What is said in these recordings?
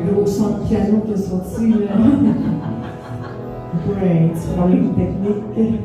gros son de piano qui est sorti, là. Great, problème technique.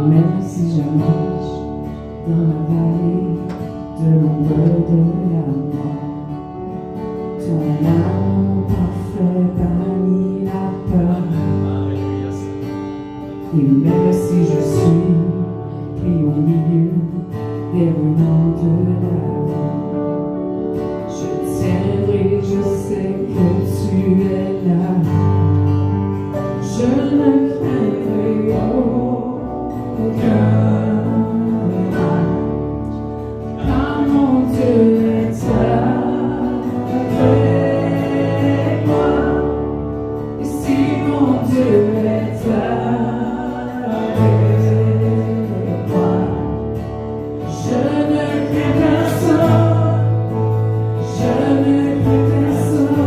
Même si je marche dans la vallée de l'ombre de la mort, ton amour parfait bannit la peur. Et même si je suis pris au milieu des ruines de la vie, je tiendrai, je sais que tu es là. Je ne craindrai aucun mal, car mon Dieu est avec moi. Et si mon Dieu est avec moi, je ne crains personne, je ne crains personne.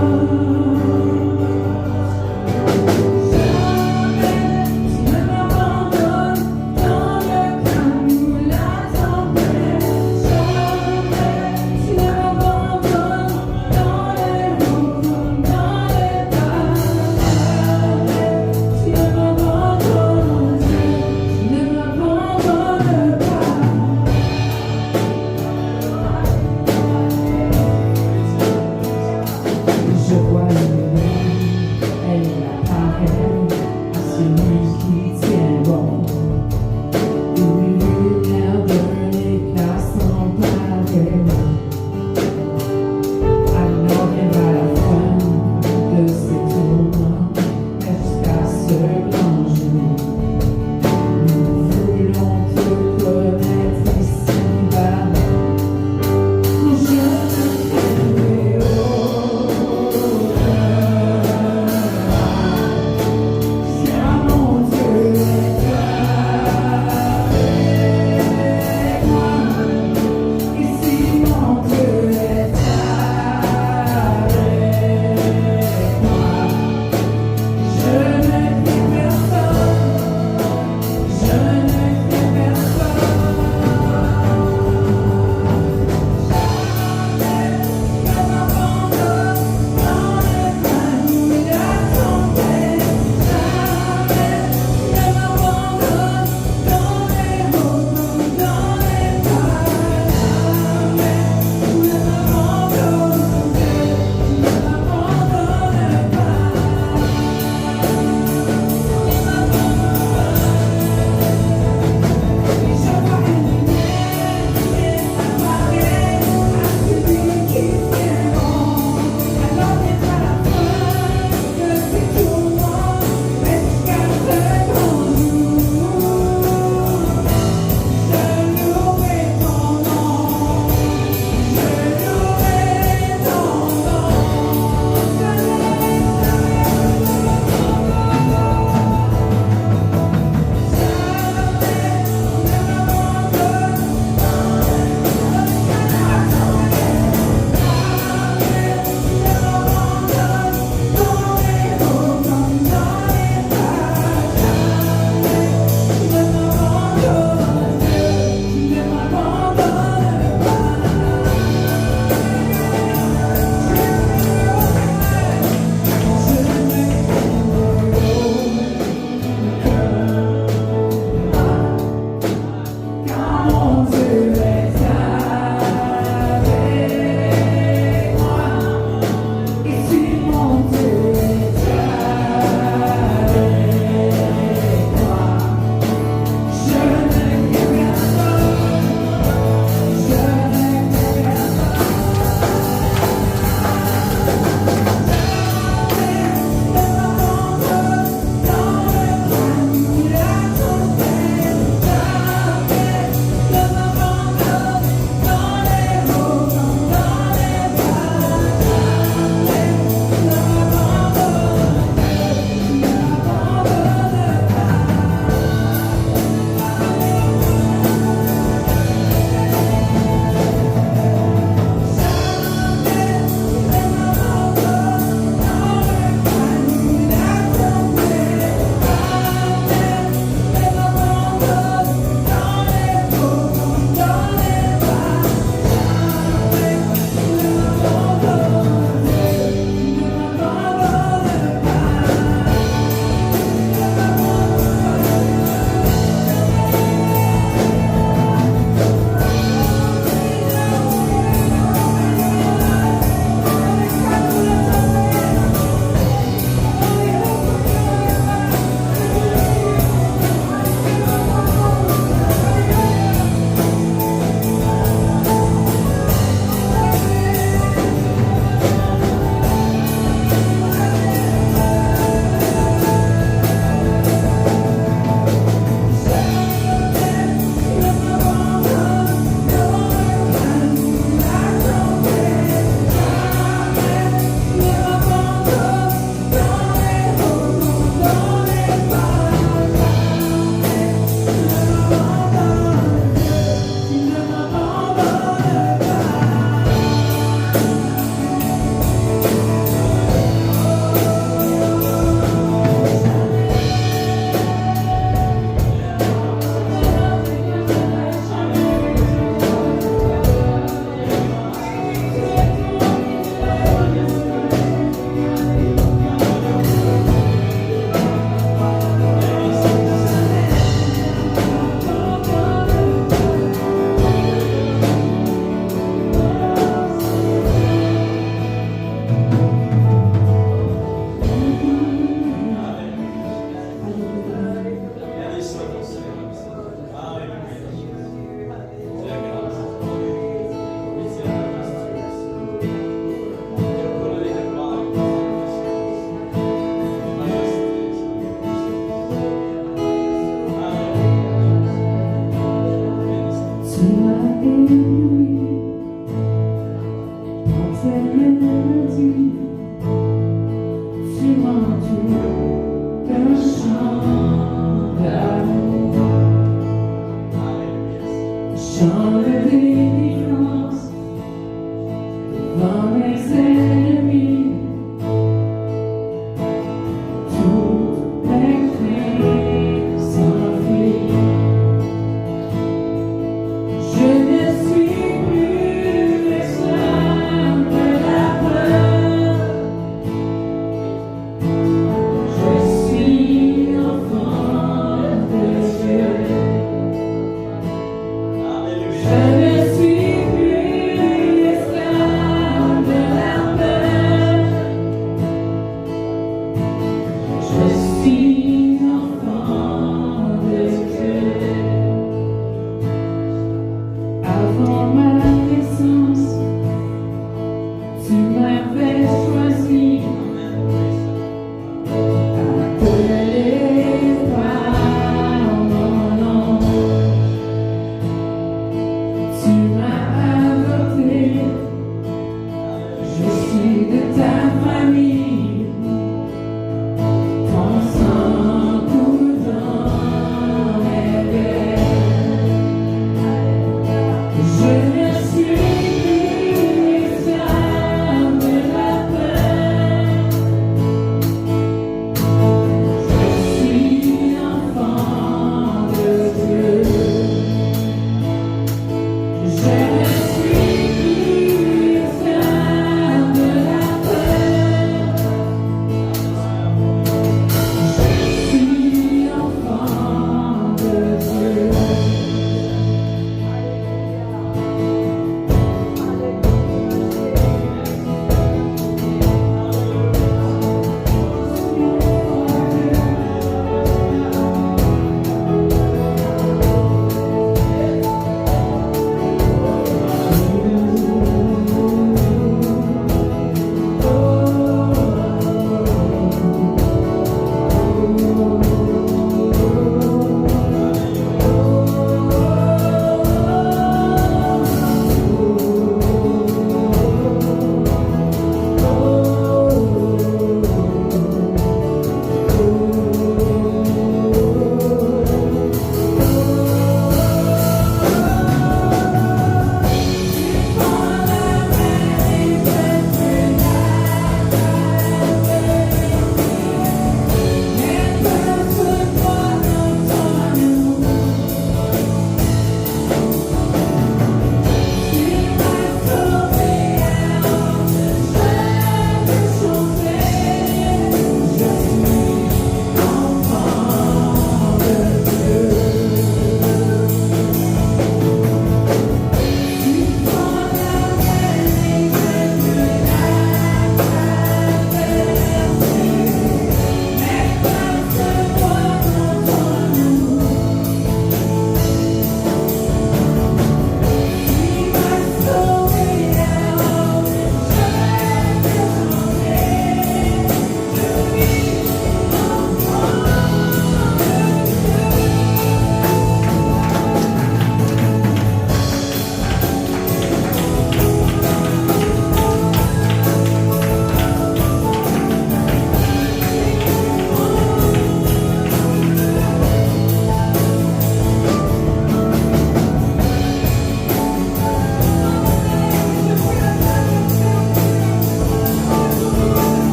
par tes mélodies, tu m'entoures d'un chant d'amour, chant de délivrance devant mes ennemis. Toutes mes craintes s'enfuient. Je ne suis plus l'esclave de la peur. Je suis l'enfant de Dieu. Alléluia.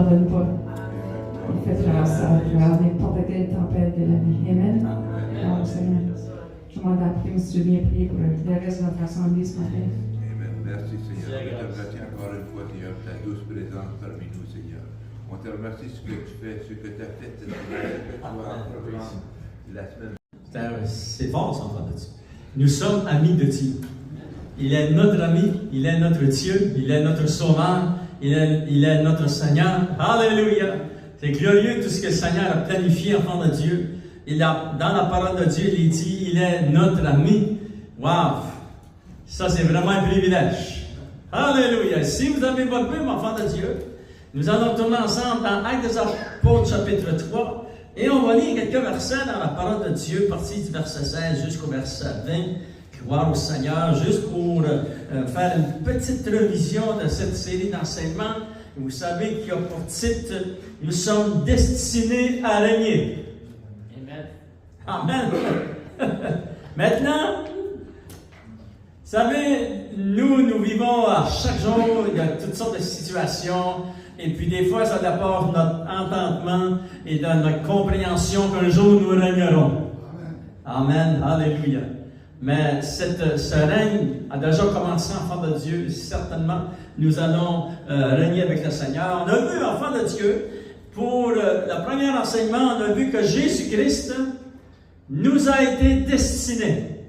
n'abandonne pas. Il fait traverser à travers n'importe quelle tempête de la vie. Amen. Alors, Seigneur, je demande à prier, si tu veux bien prier pour le reste de notre assemblée ce matin. Amen. Merci, Seigneur. On te remercie encore une fois, Seigneur, pour ta douce présence parmi nous, Seigneur. On te remercie ce que tu fais, ce que tu as fait cette semaine, que tu vas reprendre la semaine. C'est fort, ça, enfant de Dieu. Nous sommes amis de Dieu. Il est notre ami, il est notre Dieu, il est notre Sauveur, il est notre Seigneur. Alléluia! C'est glorieux tout ce que le Seigneur a planifié, enfant de Dieu. Dans la parole de Dieu, il dit, il est notre ami. Wow! Ça, c'est vraiment un privilège. Alléluia! Si vous avez votre Bible, enfant de Dieu, nous allons tourner ensemble dans Actes des Apôtres, chapitre 3, et on va lire quelques versets dans la parole de Dieu, partie du verset 16 jusqu'au verset 20. Gloire au Seigneur, juste pour faire une petite révision de cette série d'enseignements. Vous savez qu'il y a pour titre « Nous sommes destinés à régner ». Amen. Maintenant, vous savez, nous vivons à chaque jour, il y a toutes sortes de situations, et puis des fois, ça dépend de notre entendement et de notre compréhension qu'un jour nous régnerons. Amen. Alléluia. Mais ce règne a déjà commencé, enfant de Dieu. Certainement, nous allons régner avec le Seigneur. On a vu, enfant de Dieu, pour le premier enseignement, on a vu que Jésus-Christ nous a été destiné.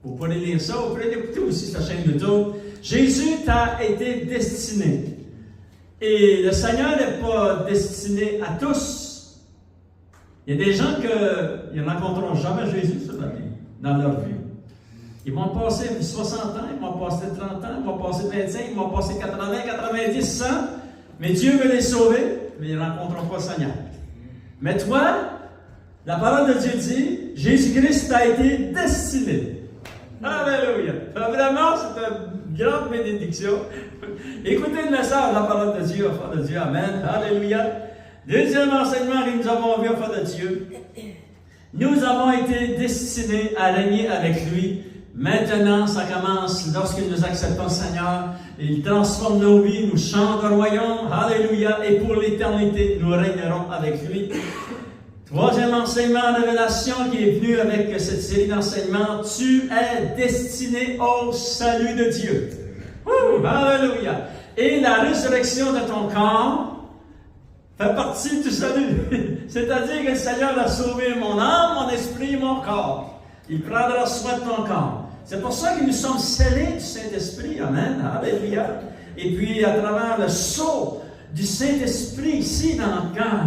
Vous pourrez lire ça, vous pourrez écouter aussi sa chaîne YouTube. Jésus t'a été destiné. Et le Seigneur n'est pas destiné à tous. Il y a des gens qui ne rencontreront jamais Jésus sur la vie, dans leur vie. Ils vont passer 60 ans, ils vont passer 30 ans, ils vont passer 25, ils vont passer 80, 90, 100. Mais Dieu veut les sauver, mais ils ne rencontreront pas le Seigneur. Mais toi, la parole de Dieu dit, Jésus-Christ t'a été destiné. Alléluia! Vraiment, c'est une grande bénédiction. Écoutez le message de la parole de Dieu, enfant de Dieu. Amen. Alléluia. Deuxième enseignement que nous avons vu, enfant de Dieu. Nous avons été destinés à régner avec lui. Maintenant, ça commence lorsque nous acceptons le Seigneur. Il transforme nos vies, nous change le royaume. Alléluia. Et pour l'éternité, nous régnerons avec lui. Troisième enseignement, révélation qui est venu avec cette série d'enseignements. Tu es destiné au salut de Dieu. Alléluia. Et la résurrection de ton corps fait partie du salut. C'est-à-dire que le Seigneur a sauvé mon âme, mon esprit, mon corps. Il prendra soin de ton corps. C'est pour ça que nous sommes scellés du Saint-Esprit. Amen. Alléluia. Et puis, à travers le sceau du Saint-Esprit ici dans notre cœur,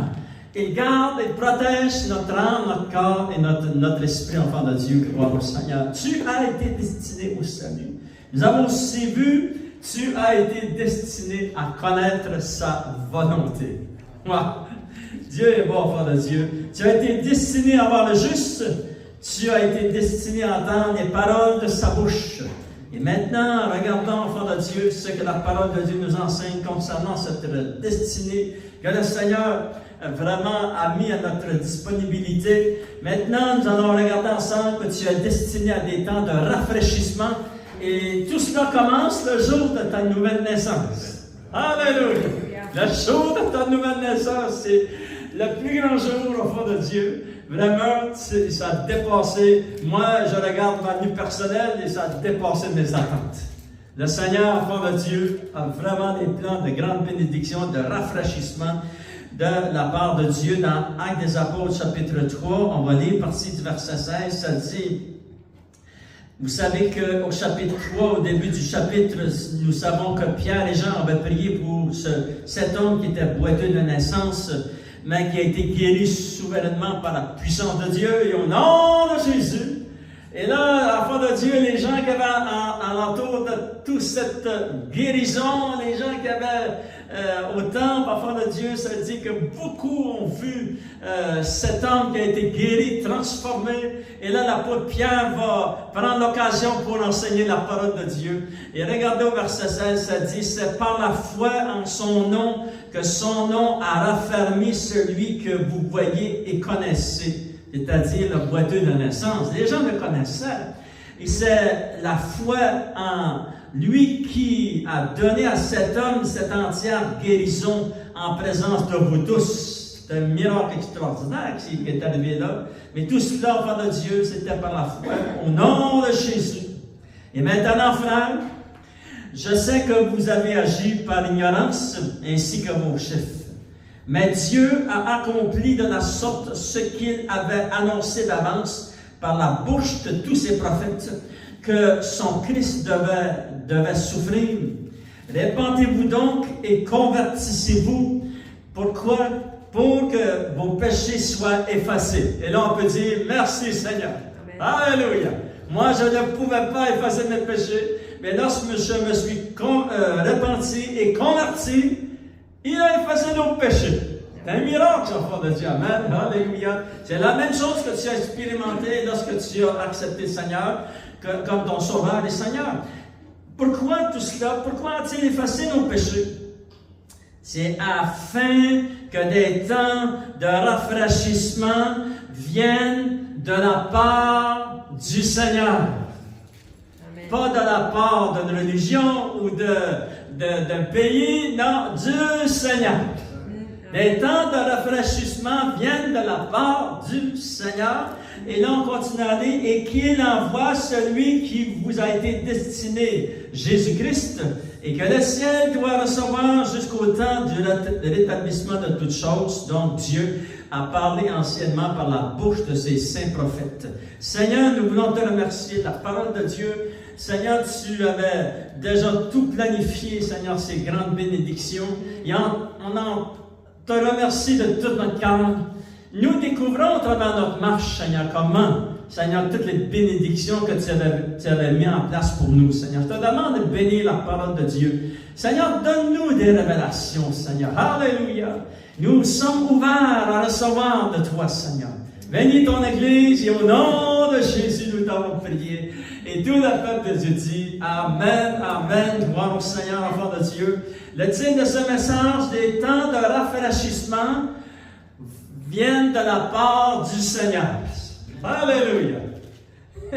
il garde et protège notre âme, notre corps et notre esprit, enfant de Dieu. Gloire au Seigneur. Tu as été destiné au salut. Nous avons aussi vu, tu as été destiné à connaître sa volonté. Wow. Dieu est bon, enfant de Dieu. Tu as été destiné à voir le juste. Tu as été destiné à entendre les paroles de sa bouche. Et maintenant, regardons, enfant de Dieu, ce que la parole de Dieu nous enseigne concernant cette destinée que le Seigneur vraiment a mis à notre disponibilité. Maintenant, nous allons regarder ensemble que tu es destiné à des temps de rafraîchissement. Et tout cela commence le jour de ta nouvelle naissance. Alléluia! Le jour de ta nouvelle naissance, c'est le plus grand jour au fond de Dieu. Vraiment, ça a dépassé. Moi, je regarde ma vie personnelle et ça a dépassé mes attentes. Le Seigneur, au fond de Dieu, a vraiment des plans de grande bénédiction, de rafraîchissement de la part de Dieu. Dans Actes des Apôtres, chapitre 3, on va lire partie du verset 16, ça dit... Vous savez qu'au chapitre 3, au début du chapitre, nous savons que Pierre et Jean avaient prié pour cet homme qui était boiteux de naissance, mais qui a été guéri souverainement par la puissance de Dieu et au nom de Jésus. Et là, enfant de Dieu, les gens qui avaient alentour de toute cette guérison, les gens qui avaient au temple, enfant de Dieu, ça dit que beaucoup ont vu cet homme qui a été guéri, transformé. Et là, l'apôtre Pierre va prendre l'occasion pour enseigner la parole de Dieu. Et regardez au verset 16, ça dit, c'est par la foi en son nom que son nom a raffermi celui que vous voyez et connaissez. C'est-à-dire le boiteux de naissance. Les gens le connaissaient. Et c'est la foi en lui qui a donné à cet homme cette entière guérison en présence de vous tous. C'est un miracle extraordinaire qui est arrivé là. Mais tout cela, enfants de Dieu, c'était par la foi, au nom de Jésus. Et maintenant, frères, je sais que vous avez agi par ignorance, ainsi que vos chefs. Mais Dieu a accompli de la sorte ce qu'il avait annoncé d'avance par la bouche de tous ses prophètes, que son Christ devait souffrir. Répentez-vous donc et convertissez-vous. Pourquoi? Pour que vos péchés soient effacés. Et là, on peut dire, merci Seigneur. Amen. Alléluia. Moi, je ne pouvais pas effacer mes péchés, mais lorsque je me suis repenti et converti, il a effacé nos péchés. C'est un miracle, enfant de Dieu. Amen. Alléluia. C'est la même chose que tu as expérimenté lorsque tu as accepté le Seigneur comme ton sauveur et Seigneur. Pourquoi tout cela? Pourquoi a-t-il effacé nos péchés? C'est afin que des temps de rafraîchissement viennent de la part du Seigneur. Amen. Pas de la part d'une religion ou d'un pays, non, du Seigneur. Les temps de rafraîchissement viennent de la part du Seigneur. Et là, on continue à aller. Et qu'il envoie celui qui vous a été destiné, Jésus-Christ, et que le ciel doit recevoir jusqu'au temps de l'établissement de toutes choses, dont Dieu a parlé anciennement par la bouche de ses saints prophètes. Seigneur, nous voulons te remercier de la parole de Dieu. Seigneur, tu avais déjà tout planifié, Seigneur, ces grandes bénédictions. Et on te remercie de tout notre cœur. Nous découvrons au travers de notre marche, Seigneur, comment, Seigneur, toutes les bénédictions que tu avais mises en place pour nous, Seigneur. Je te demande de bénir la parole de Dieu. Seigneur, donne-nous des révélations, Seigneur. Alléluia. Nous sommes ouverts à recevoir de toi, Seigneur. Bénis ton Église et au nom de Jésus, nous t'avons prié. Et tout le peuple de Dieu dit Amen, Amen. Gloire au Seigneur, enfant de Dieu. Le titre de ce message, des temps de rafraîchissement, viennent de la part du Seigneur. Alléluia.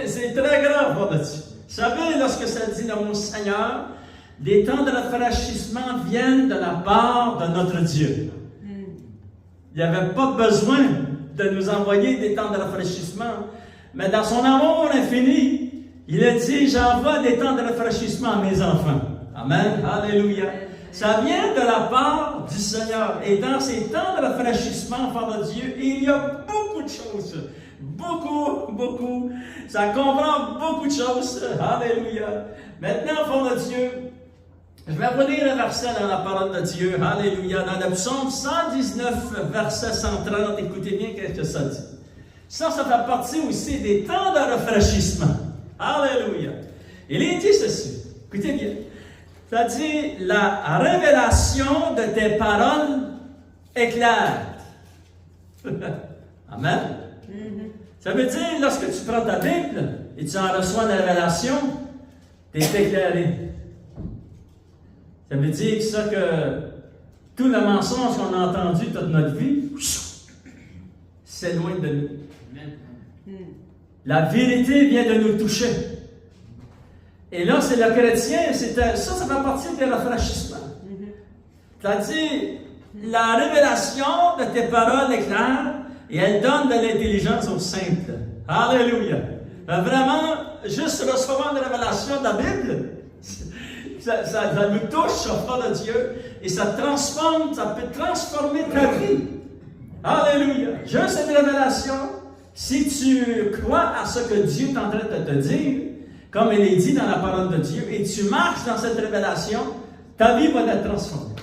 C'est très grave, enfant de Dieu. Vous savez, lorsque ça dit dans mon Seigneur, des temps de rafraîchissement viennent de la part de notre Dieu. Il n'y avait pas besoin de nous envoyer des temps de rafraîchissement, mais dans son amour infini, il a dit, j'envoie des temps de rafraîchissement à mes enfants. Amen. Alléluia. Ça vient de la part du Seigneur. Et dans ces temps de rafraîchissement, enfant de Dieu, il y a beaucoup de choses. Beaucoup, beaucoup. Ça comprend beaucoup de choses. Alléluia. Maintenant, enfant de Dieu, je vais vous lire un verset dans la parole de Dieu. Alléluia. Dans le psaume 119, verset 130. Écoutez bien ce que ça dit. Ça fait partie aussi des temps de rafraîchissement. Alléluia. Il est dit ceci. Écoutez bien. Ça dit, la révélation de tes paroles éclaire. Amen. Ça veut dire, lorsque tu prends ta Bible et tu en reçois une révélation, tu es éclairé. Ça veut dire ça que tout le mensonge qu'on a entendu toute notre vie s'éloigne de nous. La vérité vient de nous toucher. Et là, c'est le chrétien, ça fait partie du rafraîchissement. C'est-à-dire, la révélation de tes paroles est claire et elle donne de l'intelligence aux simples. Alléluia. Vraiment, juste recevoir une révélation de la Bible, ça nous touche, enfant de Dieu, et ça transforme, ça peut transformer ta vie. Alléluia. Juste une révélation, si tu crois à ce que Dieu est en train de te dire, comme il est dit dans la parole de Dieu, et tu marches dans cette révélation, ta vie va être transformée.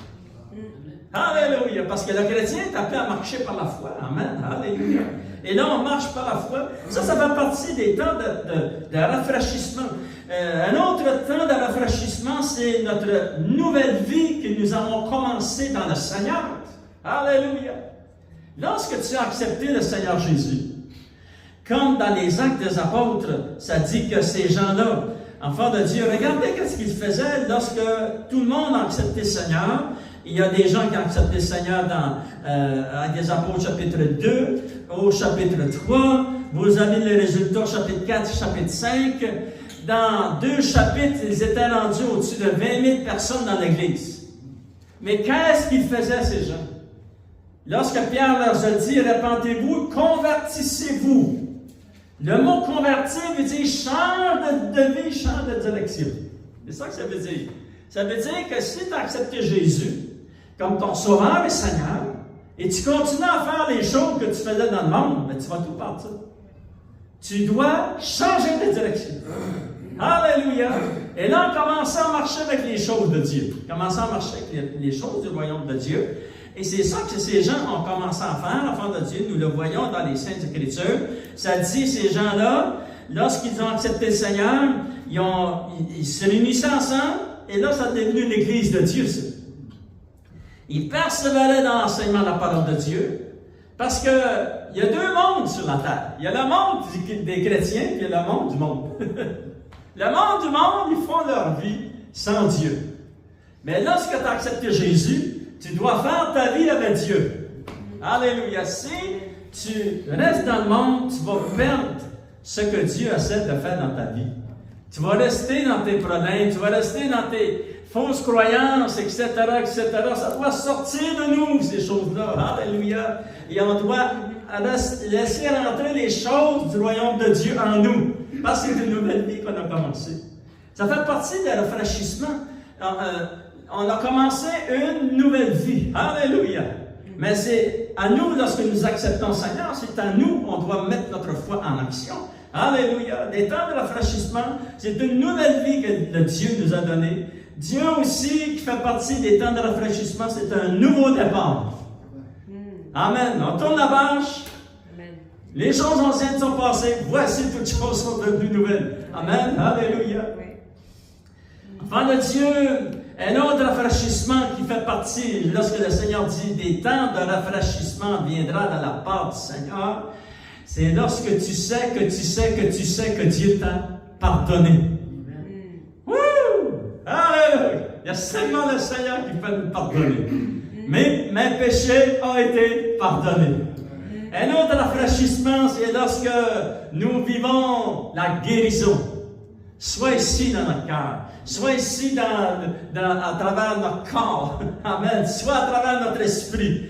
Alléluia! Parce que le chrétien est appelé à marcher par la foi. Amen. Alléluia. Et là, on marche par la foi. Ça fait partie des temps de rafraîchissement. Un autre temps de rafraîchissement, c'est notre nouvelle vie que nous avons commencé dans le Seigneur. Alléluia! Lorsque tu as accepté le Seigneur Jésus, comme dans les Actes des Apôtres, ça dit que ces gens-là, enfants de Dieu, regardez ce qu'ils faisaient lorsque tout le monde a accepté le Seigneur. Il y a des gens qui ont accepté le Seigneur dans Actes des Apôtres, chapitre 2, au chapitre 3. Vous avez les résultats, chapitre 4, chapitre 5. Dans 2 chapitres, ils étaient rendus au-dessus de 20 000 personnes dans l'Église. Mais qu'est-ce qu'ils faisaient, ces gens? Lorsque Pierre leur a dit, répentez-vous, convertissez-vous. Le mot convertir veut dire change de vie, change de direction. C'est ça que ça veut dire. Ça veut dire que si tu as accepté Jésus comme ton sauveur et Seigneur, et tu continues à faire les choses que tu faisais dans le monde, mais tu vas tout partir. Tu dois changer de direction. Alléluia! Et là, on commence à marcher avec les choses de Dieu. Commencer à marcher avec les choses du royaume de Dieu. Et c'est ça que ces gens ont commencé à faire, l'enfant de Dieu. Nous le voyons dans les Saintes Écritures. Ça dit, ces gens-là, lorsqu'ils ont accepté le Seigneur, ils se réunissaient ensemble, et là, ça a devenu une église de Dieu, ça. Ils persévéraient dans l'enseignement de la parole de Dieu, parce que il y a deux mondes sur la terre. Il y a le monde des chrétiens, puis il y a le monde du monde. Le monde du monde, ils font leur vie sans Dieu. Mais lorsque tu as accepté Jésus, tu dois faire ta vie avec Dieu. Alléluia. Si tu restes dans le monde, tu vas perdre ce que Dieu essaie de faire dans ta vie. Tu vas rester dans tes problèmes, tu vas rester dans tes fausses croyances, etc., etc. Ça doit sortir de nous, ces choses-là. Alléluia. Et on doit laisser rentrer les choses du royaume de Dieu en nous. Parce que c'est une nouvelle vie qu'on a commencé. Ça fait partie du rafraîchissement. On a commencé une nouvelle vie. Alléluia. Mais c'est à nous, lorsque nous acceptons le Seigneur, c'est à nous qu'on doit mettre notre foi en action. Alléluia. Des temps de rafraîchissement, c'est une nouvelle vie que Dieu nous a donnée. Dieu aussi, qui fait partie des temps de rafraîchissement, c'est un nouveau départ. Amen. On tourne la page. Les choses anciennes sont passées. Voici, toutes choses sont devenues nouvelles. Amen. Alléluia. Enfant de Dieu, un autre rafraîchissement qui fait partie, lorsque le Seigneur dit des temps de rafraîchissement viendra de la part du Seigneur, c'est lorsque tu sais que Dieu t'a pardonné. Wouh! Alléluia! Il y a seulement le Seigneur qui peut nous pardonner. Mes péchés ont été pardonnés. Un autre rafraîchissement, c'est lorsque nous vivons la guérison. Soit ici dans notre cœur, soit ici à travers notre corps. Amen. Soit à travers notre esprit.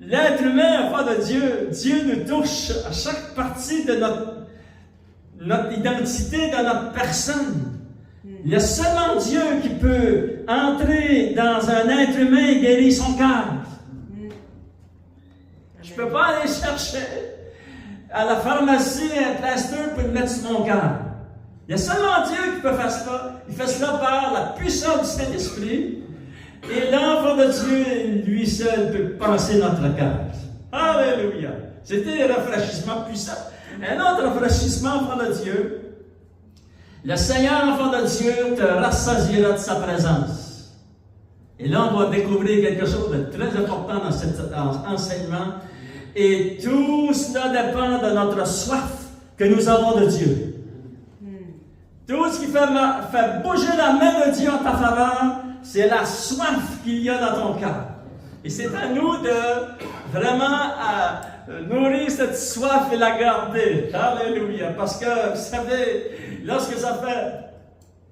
L'être humain, enfant de Dieu, Dieu nous touche à chaque partie de notre identité, de notre personne. Il y a seulement Dieu qui peut entrer dans un être humain et guérir son cœur. Je ne peux pas aller chercher à la pharmacie un plaster pour le mettre sur mon cœur. Il y a seulement Dieu qui peut faire cela. Il fait cela par la puissance du Saint-Esprit. Et l'enfant de Dieu, lui seul, peut penser notre cœur. Alléluia! C'était un rafraîchissement puissant. Un autre rafraîchissement, enfant de Dieu. Le Seigneur, enfant de Dieu, te rassasiera de sa présence. Et là, on va découvrir quelque chose de très important dans cet enseignement. Et tout cela dépend de notre soif que nous avons de Dieu. Tout ce qui fait bouger la main de Dieu en ta faveur, c'est la soif qu'il y a dans ton cœur. Et c'est à nous de vraiment nourrir cette soif et la garder. Alléluia. Parce que, vous savez, lorsque ça fait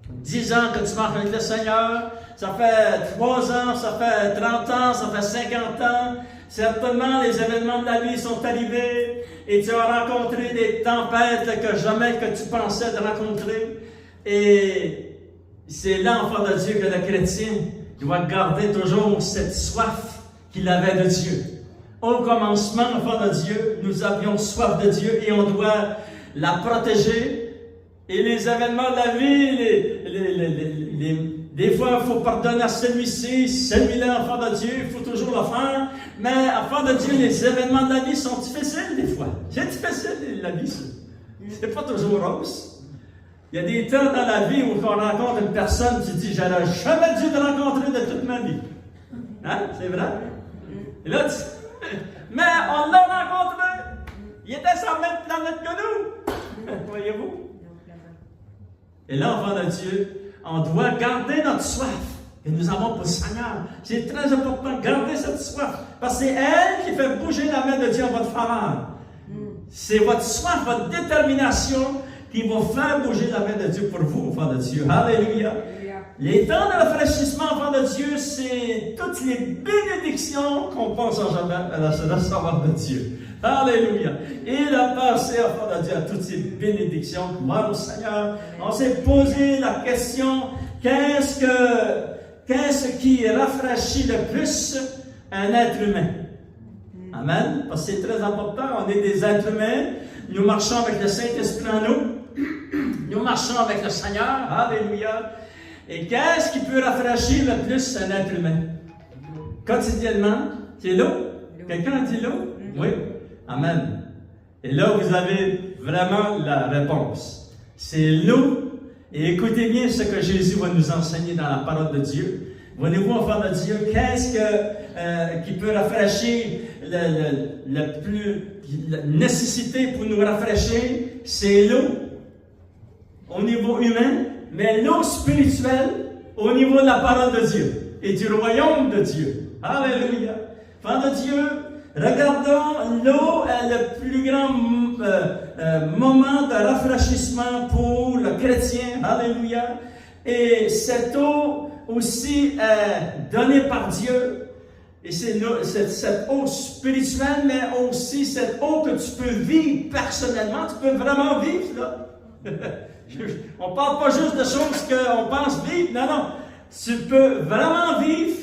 10 ans que tu marches avec le Seigneur, ça fait 3 ans, ça fait 30 ans, ça fait 50 ans, certainement les événements de la vie sont arrivés et tu as rencontré des tempêtes que jamais que tu pensais de rencontrer. Et c'est là, enfant de Dieu, que le chrétien doit garder toujours cette soif qu'il avait de Dieu. Au commencement, enfant de Dieu, nous avions soif de Dieu et on doit la protéger. Et les événements de la vie, des fois, il faut pardonner à celui-ci, celui-là, enfant de Dieu, il faut toujours le faire. Mais, enfant de Dieu, les événements de la vie sont difficiles des fois. C'est difficile, la vie, ça. C'est pas toujours rose. Il y a des temps dans la vie où on rencontre une personne, tu dis, j'aurais jamais dû te rencontrer de toute ma vie. Hein? C'est vrai? Et là, mais on l'a rencontré. Il était sur la même planète que nous. Voyez-vous? Et là, enfant de Dieu, on doit garder notre soif que nous avons pour le Seigneur. C'est très important, garder cette soif. Parce que c'est elle qui fait bouger la main de Dieu en votre faveur. C'est votre soif, votre détermination qui va faire bouger la main de Dieu pour vous, enfant de Dieu. Alléluia. Les temps de rafraîchissement, enfant de Dieu, c'est toutes les bénédictions qu'on pense en jamais à la recevoir de Dieu. Alléluia. Il a passé, enfant de Dieu, à toutes ces bénédictions. Gloire au Seigneur. On s'est posé la question, qu'est-ce qui rafraîchit le plus un être humain? Amen. Parce que c'est très important. On est des êtres humains. Nous marchons avec le Saint-Esprit en nous. Nous marchons avec le Seigneur. Alléluia. Et qu'est-ce qui peut rafraîchir le plus un être humain? Quotidiennement, c'est l'eau. Quelqu'un a dit l'eau? Oui. Amen. Et là, vous avez vraiment la réponse. C'est l'eau. Et écoutez bien ce que Jésus va nous enseigner dans la parole de Dieu. Voyez-vous, enfants de Dieu, qu'est-ce qui peut rafraîchir la nécessité pour nous rafraîchir? C'est l'eau au niveau humain, mais l'eau spirituelle au niveau de la parole de Dieu et du royaume de Dieu. Alléluia. Enfants de Dieu, regardons, l'eau est le plus grand moment de rafraîchissement pour le chrétien. Alléluia. Et cette eau aussi est donnée par Dieu. Et c'est cette eau spirituelle, mais aussi cette eau que tu peux vivre personnellement. Tu peux vraiment vivre, là. On ne parle pas juste de choses qu'on pense vivre. Non, non. Tu peux vraiment vivre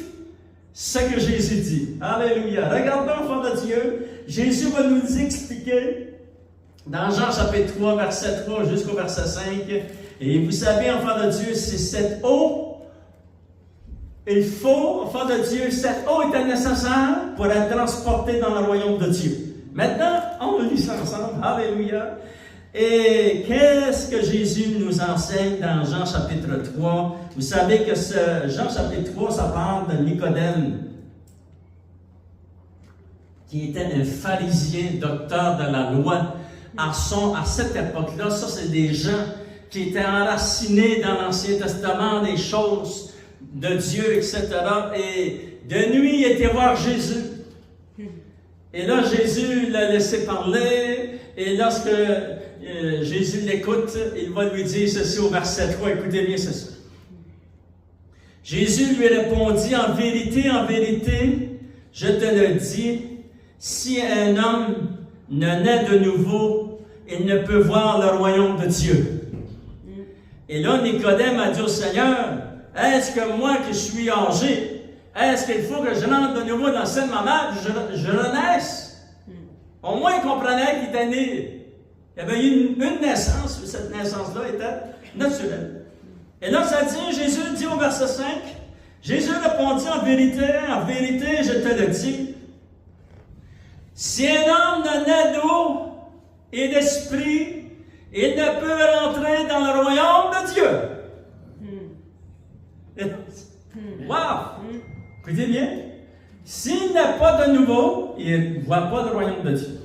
ce que Jésus dit. Alléluia. Regardons, enfants de Dieu. Jésus va nous expliquer dans Jean chapitre 3, verset 3 jusqu'au verset 5. Et vous savez, enfants de Dieu, c'est cette eau. Il faut, enfants de Dieu, cette eau était nécessaire pour être transportée dans le royaume de Dieu. Maintenant, on lit ça ensemble. Alléluia. Et qu'est-ce que Jésus nous enseigne dans Jean chapitre 3? Vous savez que ce Jean chapitre 3, ça parle de Nicodème, qui était un pharisien, docteur de la loi. À cette époque-là, ça c'est des gens qui étaient enracinés dans l'Ancien Testament, des choses de Dieu, etc. Et de nuit, il était voir Jésus. Et là, Jésus l'a laissé parler. Et lorsque Jésus l'écoute, il va lui dire ceci au verset 3. Écoutez bien ceci. Jésus lui répondit, en vérité, je te le dis, si un homme ne naît de nouveau, il ne peut voir le royaume de Dieu. Et là, Nicodème a dit au Seigneur, est-ce que moi qui suis âgé, est-ce qu'il faut que je rentre de nouveau dans le sein de ma mère, je renaisse? Au moins, il comprenait qu'il était né. Il y avait eu une naissance, mais cette naissance-là était naturelle. Et là, ça dit, Jésus dit au verset 5, Jésus répondit, en vérité, je te le dis, si un homme ne naît d'eau et d'esprit, il ne peut rentrer dans le royaume de Dieu. Wow! Écoutez bien. S'il n'est pas de nouveau, il ne voit pas le royaume de Dieu.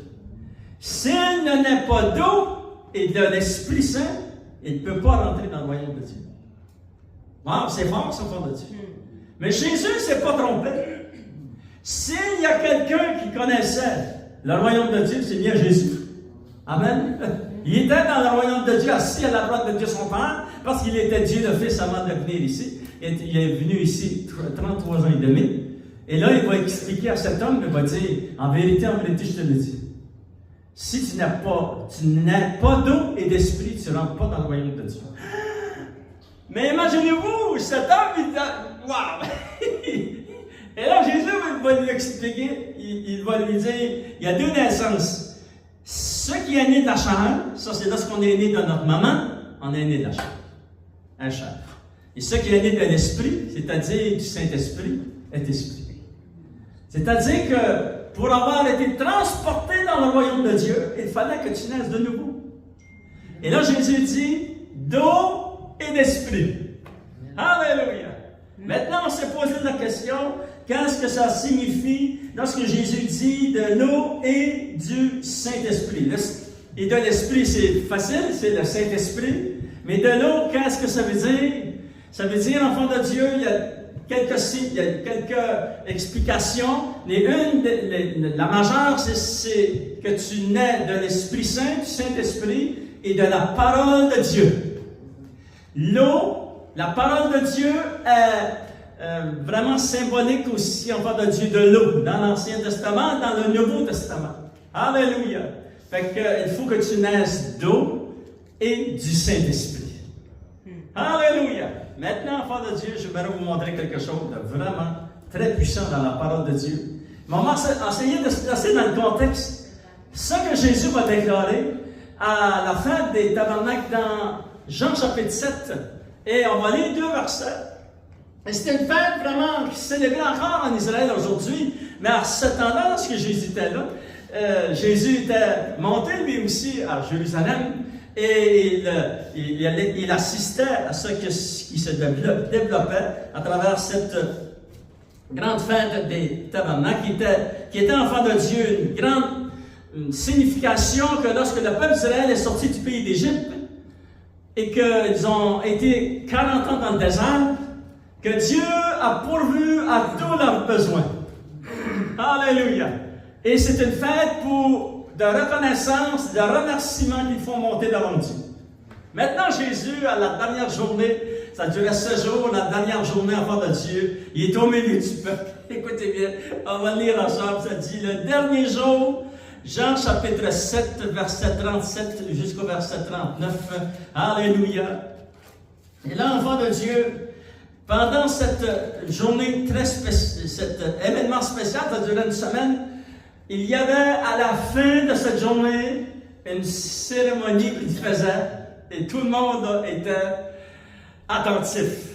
S'il ne naît pas d'eau et de l'Esprit Saint, il ne peut pas rentrer dans le royaume de Dieu. Wow, c'est fort, ce fort de Dieu. Mais Jésus ne s'est pas trompé. S'il y a quelqu'un qui connaissait le royaume de Dieu, c'est bien Jésus. Amen. Il était dans le royaume de Dieu, assis à la droite de Dieu son Père, parce qu'il était Dieu de Fils avant de venir ici. Et il est venu ici 33 ans et demi. Et là, il va expliquer à cet homme, il va dire, en vérité, je te le dis. Si tu n'as pas d'eau et d'esprit, tu ne rentres pas dans le royaume de Dieu. Mais imaginez-vous, cet homme, il dit, wow! Et là, Jésus va lui expliquer, il va lui dire, il y a deux naissances. Ce qui est né de la chair, ça c'est lorsqu'on est né de notre maman, on est né de la chair. Un chair. Et ce qui est né de l'esprit, c'est-à-dire du Saint-Esprit, est esprit. C'est-à-dire que pour avoir été transporté dans le royaume de Dieu, il fallait que tu naisses de nouveau. Et là, Jésus dit, d'eau et d'esprit. Alléluia. Maintenant, on s'est posé la question, qu'est-ce que ça signifie lorsque Jésus dit de l'eau et du Saint-Esprit? Et de l'Esprit, c'est facile, c'est le Saint-Esprit. Mais de l'eau, qu'est-ce que ça veut dire? Ça veut dire, enfant de Dieu, il y a quelques explications. La majeure, c'est que tu nais de l'Esprit Saint, du Saint-Esprit et de la parole de Dieu. L'eau, La parole de Dieu est vraiment symbolique aussi, en fait, de Dieu de l'eau, dans l'Ancien Testament, dans le Nouveau Testament. Alléluia! Fait que, il faut que tu naisses d'eau et du Saint-Esprit. Alléluia! Maintenant, enfant de Dieu, je vais vous montrer quelque chose de vraiment très puissant dans la parole de Dieu. Mais on va essayer de se placer dans le contexte. Ce que Jésus va déclarer à la fin des tabernacles dans Jean chapitre 7. Et on va lire 2 versets. Et c'était une fête vraiment qui se célébrait encore en Israël aujourd'hui. Mais à ce temps-là, lorsque Jésus était là, Jésus était monté lui aussi à Jérusalem. Et il assistait à ce qui se développait à travers cette grande fête des tabernacles, qui était enfant de Dieu, une grande signification que lorsque le peuple d'Israël est sorti du pays d'Égypte et qu'ils ont été 40 ans dans le désert, que Dieu a pourvu à tous leurs besoins. Alléluia! Et c'est une fête de reconnaissance, de remerciement qu'il faut monter devant Dieu. Maintenant, Jésus, à la dernière journée, ça durait 16 jours, la dernière journée enfant de Dieu, il est au milieu du peuple. Écoutez bien, on va lire ensemble, ça dit, le dernier jour, Jean chapitre 7, verset 37 jusqu'au verset 39. Alléluia. Et là, enfant de Dieu, pendant cette journée très spéciale, cet événement spécial, ça durait une semaine, il y avait à la fin de cette journée une cérémonie qu'il faisait et tout le monde était attentif.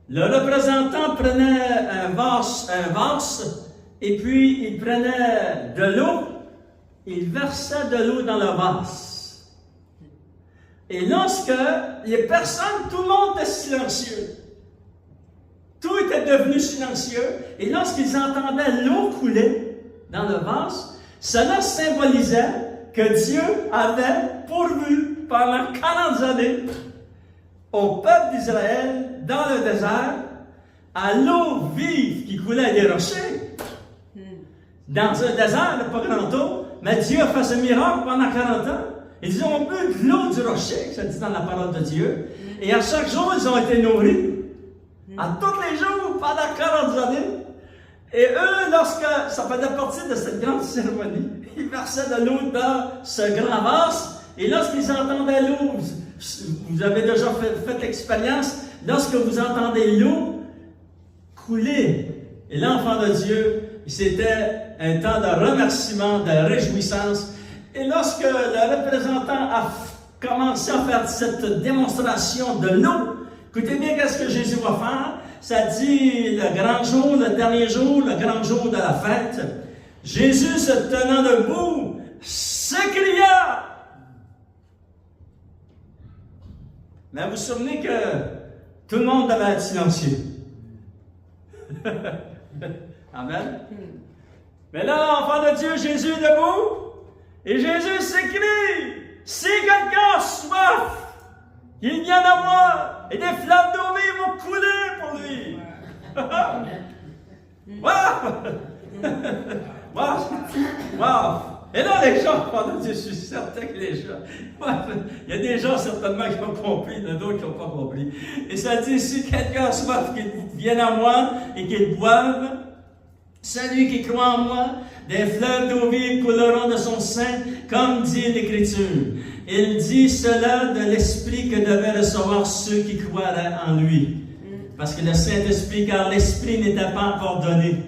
Le représentant prenait un vase et puis il prenait de l'eau, il versait de l'eau dans le vase. Et lorsque les personnes, tout le monde était silencieux. Tout était devenu silencieux. Et lorsqu'ils entendaient l'eau couler dans le vase, cela symbolisait que Dieu avait pourvu pendant 40 années au peuple d'Israël dans le désert à l'eau vive qui coulait des rochers. Dans un désert, pas grand eau, mais Dieu a fait ce miracle pendant 40 ans. Ils ont bu de l'eau du rocher, ça dit dans la parole de Dieu. Et à chaque jour, ils ont été nourris. À tous les jours, pendant 40 années. Et eux, lorsque ça faisait partie de cette grande cérémonie, ils versaient de l'eau dans ce grand vase. Et lorsqu'ils entendaient l'eau, vous avez déjà fait l'expérience, lorsque vous entendez l'eau couler, et l'enfant de Dieu, c'était un temps de remerciement, de réjouissance. Et lorsque le représentant a commencé à faire cette démonstration de l'eau, écoutez bien qu'est-ce que Jésus va faire. Ça dit le grand jour, le dernier jour, le grand jour de la fête. Jésus se tenant debout, s'écria. Mais vous vous souvenez que tout le monde devait être silencieux. Amen. Mais là, l'enfant de Dieu, Jésus est debout, et Jésus s'écrie, si quelqu'un a soif, qu'il vienne à moi, et des flammes d'eau vive vont couler pour lui. Wow! Wow! Et là, les gens, pendant que je suis certain que les gens, il y a des gens certainement qui ont compris, il y en a d'autres qui n'ont pas compris. Et ça dit, si quelqu'un a soif, qu'il vienne à moi et qu'il boive, celui qui croit en moi, des fleuves d'eau vive couleront de son sein, comme dit l'Écriture. Il dit cela de l'Esprit que devaient recevoir ceux qui croiraient en lui. Parce que le Saint-Esprit, car l'Esprit n'était pas encore donné,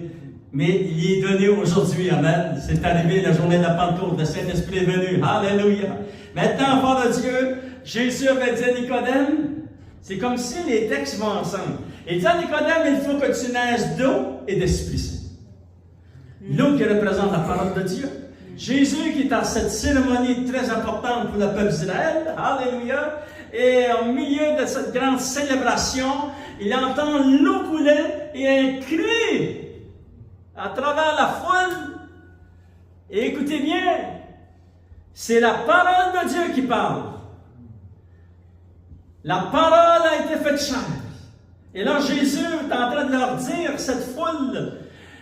mais il est donné aujourd'hui. Amen. C'est arrivé la journée de la Pentecôte, le Saint-Esprit est venu. Alléluia. Maintenant, enfant de Dieu, Jésus avait dit à Nicodème, c'est comme si les textes vont ensemble. Il dit à Nicodème, il faut que tu naisses d'eau et d'Esprit Saint. L'eau qui représente la parole de Dieu. Jésus qui est dans cette cérémonie très importante pour le peuple d'Israël, alléluia, et au milieu de cette grande célébration, il entend l'eau couler et un cri à travers la foule. Et écoutez bien, c'est la parole de Dieu qui parle. La parole a été faite chair. Et là, Jésus est en train de leur dire, cette foule,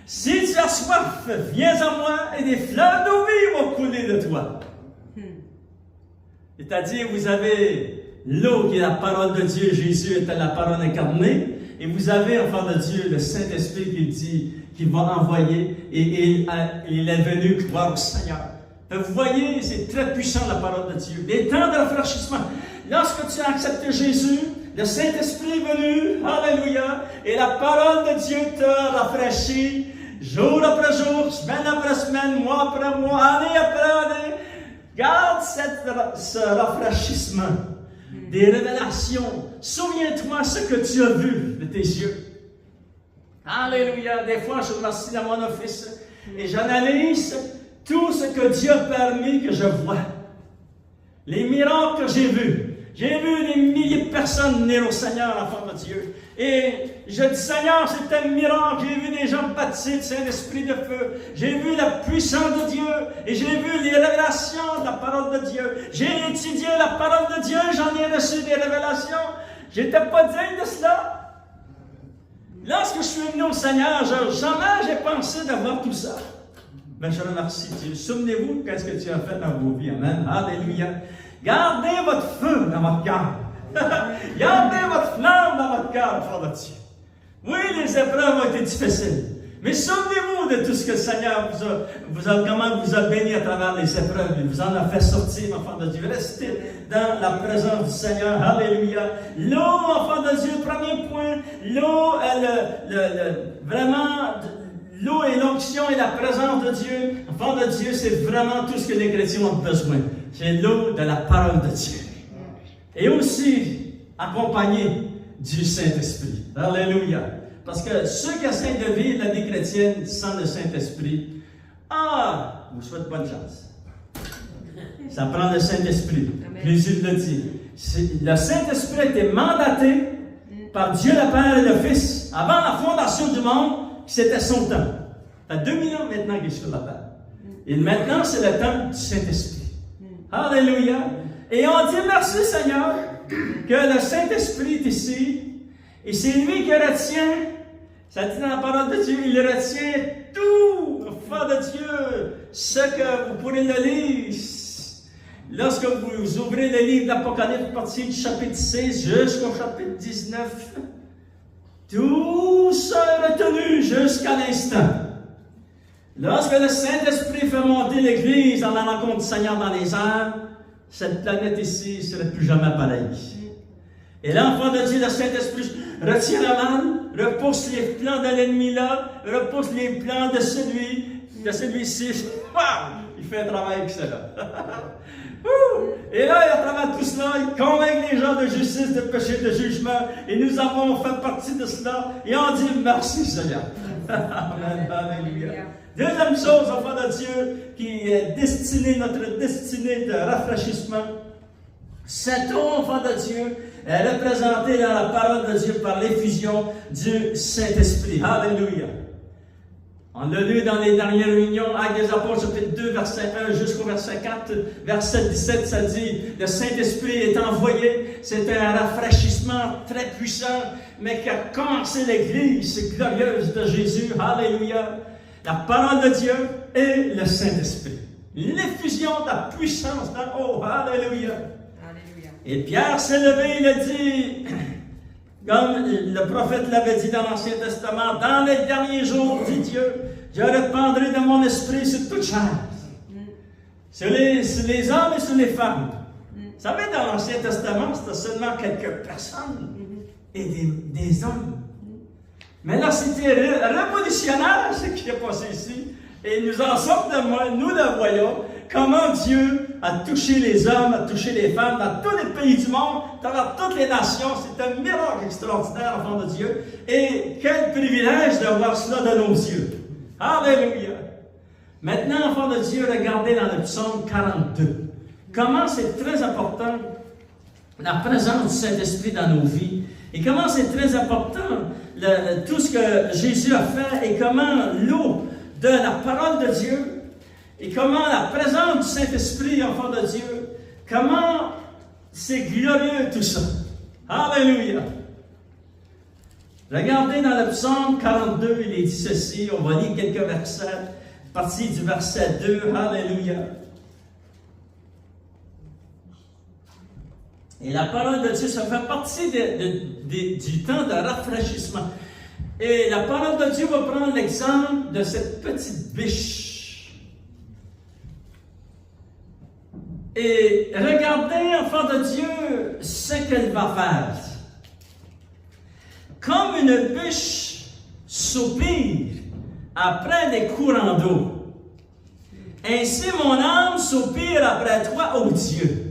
si tu as soif, viens à moi et des fleuves d'eau vive vont couler de toi. C'est-à-dire, vous avez l'eau qui est la parole de Dieu, Jésus était la parole incarnée. Et vous avez, enfant de Dieu, le Saint-Esprit qui dit, qu'il va envoyer, et il est venu gloire au Seigneur. Vous voyez, c'est très puissant la parole de Dieu. Les temps de rafraîchissement. Lorsque tu as accepté Jésus, le Saint-Esprit est venu, alléluia, et la parole de Dieu t'a rafraîchi, jour après jour, semaine après semaine, mois après mois, année après année. Garde ce rafraîchissement des révélations. Souviens-toi ce que tu as vu de tes yeux. Alléluia. Des fois, je m'assieds dans mon office et j'analyse tout ce que Dieu a permis que je vois. Les miracles que j'ai vus. J'ai vu des milliers de personnes venir au Seigneur, enfant de Dieu. Et je dis, Seigneur, c'est un miracle. J'ai vu des gens baptisés de Saint-Esprit de feu. J'ai vu la puissance de Dieu. Et j'ai vu les révélations de la parole de Dieu. J'ai étudié la parole de Dieu. J'en ai reçu des révélations. J'étais pas digne de cela. Lorsque je suis venu au Seigneur, jamais j'ai pensé d'avoir tout ça. Mais je remercie Dieu. Souvenez-vous de ce que tu as fait dans vos vies. Amen. Alléluia. Gardez votre feu dans votre cœur. Gardez votre flamme dans votre cœur, enfant de Dieu. Oui, les épreuves ont été difficiles. Mais souvenez-vous de tout ce que le Seigneur comment vous a béni à travers les épreuves. Il vous en a fait sortir, enfant de Dieu. Restez dans la présence du Seigneur. Alléluia. L'eau, enfant de Dieu, premier point. L'eau, vraiment, l'eau et l'onction et la présence de Dieu. Enfant de Dieu, c'est vraiment tout ce que les chrétiens ont besoin. C'est l'eau de la parole de Dieu. Et aussi, accompagné du Saint-Esprit. Alléluia. Parce que ceux qui essaient de vivre la vie chrétienne sans le Saint-Esprit, vous souhaite bonne chance. Ça prend le Saint-Esprit. Jésus le dit. Le Saint-Esprit a été mandaté par Dieu le Père et le Fils avant la fondation du monde, c'était son temps. Ça fait 2000 ans maintenant qu'il est sur la terre. Et maintenant, c'est le temps du Saint-Esprit. Alléluia. Et on dit merci Seigneur que le Saint-Esprit est ici. Et c'est lui qui retient, ça dit dans la parole de Dieu, il retient tout, enfant de Dieu, ce que vous pourrez le lire. Lorsque vous ouvrez le livre d'Apocalypse, partie du chapitre 6 jusqu'au chapitre 19, tout ça est retenu jusqu'à l'instant. Lorsque le Saint-Esprit fait monter l'Église dans la rencontre du Seigneur dans les airs, cette planète ici ne serait plus jamais pareille. Et l'enfant de Dieu, le Saint-Esprit, retient la main, repousse les plans de l'ennemi là, repousse les plans de celui-ci. Wow! Il fait un travail excellent. Et là, à travers tout cela, il convainc les gens de justice, de péché, de jugement. Et nous avons fait partie de cela. Et on dit merci Seigneur. Amen. Alléluia. Deuxième chose, enfant de Dieu, qui est notre destinée de rafraîchissement. Cette eau, enfant de Dieu, est représentée dans la parole de Dieu par l'effusion du Saint-Esprit. Alléluia. On l'a lu dans les dernières réunions, Actes des Apôtres, chapitre 2, verset 1 jusqu'au verset 4, verset 17, ça dit, le Saint-Esprit est envoyé, c'est un rafraîchissement très puissant, mais qui a commencé l'Église glorieuse de Jésus. Alléluia. La parole de Dieu et le Saint-Esprit. L'effusion de la puissance dans l'eau. Alléluia. Et Pierre s'est levé, il a dit, comme le prophète l'avait dit dans l'Ancien Testament, dans les derniers jours, dit Dieu, je répandrai de mon esprit sur toute chair. Sur les hommes et sur les femmes. Vous savez, dans l'Ancien Testament, c'était seulement quelques personnes et des hommes. Mais là, c'était révolutionnaire ce qui est passé ici. Et nous en sommes nous le voyons, comment Dieu a touché les hommes, a touché les femmes dans tous les pays du monde, dans toutes les nations. C'est un miracle extraordinaire, enfant de Dieu. Et quel privilège de voir cela de nos yeux. Alléluia. Maintenant, enfant de Dieu, regardez dans le psaume 42. Comment c'est très important la présence du Saint-Esprit dans nos vies. Et comment c'est très important tout ce que Jésus a fait et comment l'eau de la parole de Dieu et comment la présence du Saint-Esprit, enfant de Dieu, comment c'est glorieux tout ça. Alléluia. Regardez dans le psaume 42, il est dit ceci, on va lire quelques versets, partie du verset 2, Alléluia. Et la parole de Dieu, ça fait partie du temps de rafraîchissement. Et la parole de Dieu va prendre l'exemple de cette petite biche. Et regardez, enfant de Dieu, ce qu'elle va faire. Comme une biche soupire après des courants d'eau, ainsi mon âme soupire après toi, ô Dieu.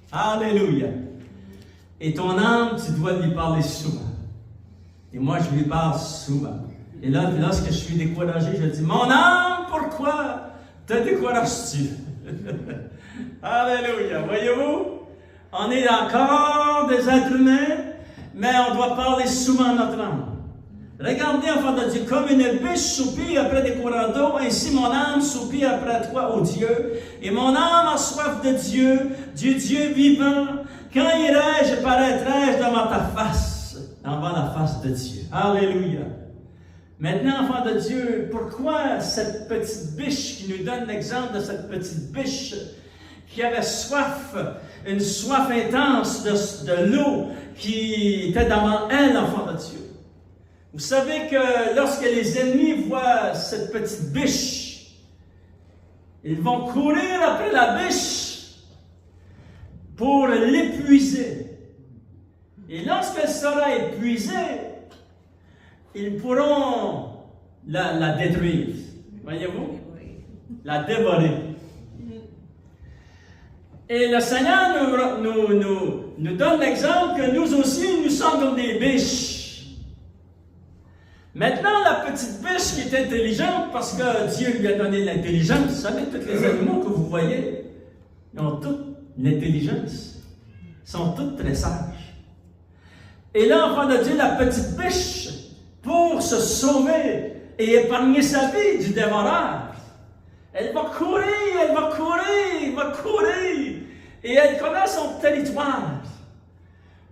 Alléluia. Et ton âme, tu dois lui parler souvent. Et moi, je lui parle souvent. Et là, lorsque je suis découragé, je dis, mon âme, pourquoi te décourages-tu? Alléluia. Voyez-vous, on est encore des êtres humains, mais on doit parler souvent à notre âme. Regardez, enfant de Dieu, comme une biche soupire après des courants d'eau, ainsi mon âme soupire après toi, ô Dieu. Et mon âme a soif de Dieu, du Dieu vivant. Quand irai-je, paraîtrai-je devant ta face, devant la face de Dieu. Alléluia. Maintenant, enfant de Dieu, pourquoi cette petite biche qui nous donne l'exemple de cette petite biche qui avait soif, une soif intense de l'eau qui était devant elle, enfant de Dieu? Vous savez que lorsque les ennemis voient cette petite biche, ils vont courir après la biche pour l'épuiser. Et lorsqu'elle sera épuisée, ils pourront la détruire. Voyez-vous? La dévorer. Et le Seigneur nous donne l'exemple que nous aussi, nous sommes comme des biches. Maintenant, la petite biche qui est intelligente, parce que Dieu lui a donné l'intelligence, vous savez, tous les animaux que vous voyez, ils ont toute l'intelligence. Ils sont tous très sages. Et là, enfant de Dieu, la petite biche, pour se sauver et épargner sa vie du dévoreur, elle va courir, elle va courir, elle va courir. Et elle connaît son territoire.